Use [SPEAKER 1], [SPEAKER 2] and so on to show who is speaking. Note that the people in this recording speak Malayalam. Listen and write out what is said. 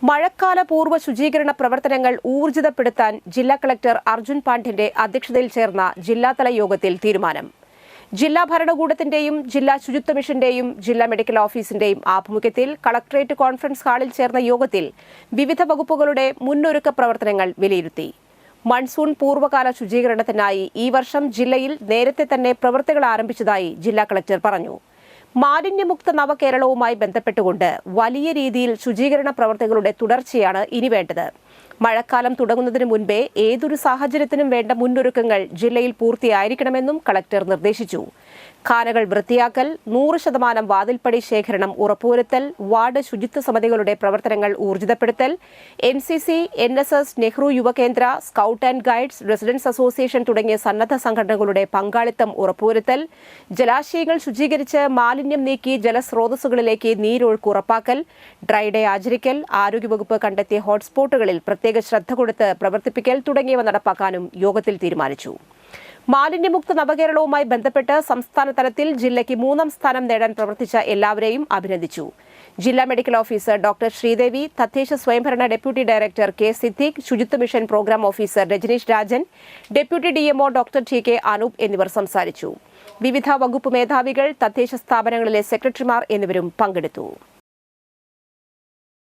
[SPEAKER 1] മഴക്കാല പൂർവ്വ ശുചീകരണ പ്രവർത്തനങ്ങൾ ഊർജിതപ്പെടുത്താൻ ജില്ലാ കളക്ടർ അർജുൻ പാണ്ഡ്യന്റെ അധ്യക്ഷതയിൽ ചേർന്ന ജില്ലാതല യോഗത്തിൽ തീരുമാനം. ജില്ലാ ഭരണകൂടത്തിന്റെയും ജില്ലാ ശുചിത്വ മിഷന്റെയും ജില്ലാ മെഡിക്കൽ ഓഫീസിന്റെയും ആഭിമുഖ്യത്തിൽ കളക്ടറേറ്റ് കോൺഫറൻസ് ഹാളിൽ ചേർന്ന യോഗത്തിൽ വിവിധ വകുപ്പുകളുടെ മുന്നൊരുക്ക പ്രവർത്തനങ്ങൾ വിലയിരുത്തി. മൺസൂൺ പൂർവ്വകാല ശുചീകരണത്തിനായി ഈ വർഷം ജില്ലയിൽ നേരത്തെ തന്നെ പ്രവൃത്തികൾ ആരംഭിച്ചതായി ജില്ലാ കളക്ടർ പറഞ്ഞു. മാലിന്യമുക്ത നവകേരളവുമായി ബന്ധപ്പെട്ടുകൊണ്ട് വലിയ രീതിയിൽ ശുചീകരണ പ്രവർത്തികളുടെ തുടർച്ചയാണ് ഇനി വേണ്ടത്. മഴക്കാലം തുടങ്ങുന്നതിന് മുൻപേ ഏതൊരു സാഹചര്യത്തിനും വേണ്ട മുന്നൊരുക്കങ്ങൾ ജില്ലയിൽ പൂർത്തിയായിരിക്കണമെന്നും കളക്ടർ നിർദ്ദേശിച്ചു. ഖാനകൾ വൃത്തിയാക്കൽ, 100% വാതിൽപ്പടി ശേഖരണം ഉറപ്പുവരുത്തൽ, വാർഡ് ശുചിത്വ സമിതികളുടെ പ്രവർത്തനങ്ങൾ ഊർജിതപ്പെടുത്തൽ, NCC, NSS, Nehru Yuva Kendra, scout and guides, residents association തുടങ്ങിയ സന്നദ്ധ സംഘടനകളുടെ പങ്കാളിത്തം ഉറപ്പുവരുത്തൽ, ജലാശയങ്ങൾ ശുചീകരിച്ച് മാലിന്യം നീക്കി ജലസ്രോതസ്സുകളിലേക്ക് നീരൊഴുക്ക് ഉറപ്പാക്കൽ, ഡ്രൈ ഡേ ആചരിക്കൽ, ആരോഗ്യവകുപ്പ് കണ്ടെത്തിയ ഹോട്ട്സ്പോട്ടുകളിൽ പ്രത്യേക ശ്രദ്ധ കൊടുത്ത് പ്രവർത്തിപ്പിക്കൽ തുടങ്ങിയവ നടപ്പാക്കാനും യോഗത്തിൽ തീരുമാനിച്ചു. മാലിന്യമുക്ത നവകേരളവുമായി ബന്ധപ്പെട്ട് സംസ്ഥാന തലത്തിൽ ജില്ലയ്ക്ക് 3ാം സ്ഥാനം നേടാൻ പ്രവർത്തിച്ച എല്ലാവരെയും അഭിനന്ദിച്ചു. ജില്ലാ മെഡിക്കൽ ഓഫീസർ ഡോക്ടർ ശ്രീദേവി, തദ്ദേശ സ്വയംഭരണ ഡെപ്യൂട്ടി ഡയറക്ടർ കെ സിദ്ദീഖ്, ശുചിത്വ mission program officer Rajaneesh Rajan, deputy DMO doctor TK Anoop എന്നിവർ സംസാരിച്ചു. വിവിധ വകുപ്പ് മേധാവികൾ, തദ്ദേശ സ്ഥാപനങ്ങളിലെ സെക്രട്ടറിമാർ എന്നിവരും പങ്കെടുത്തു.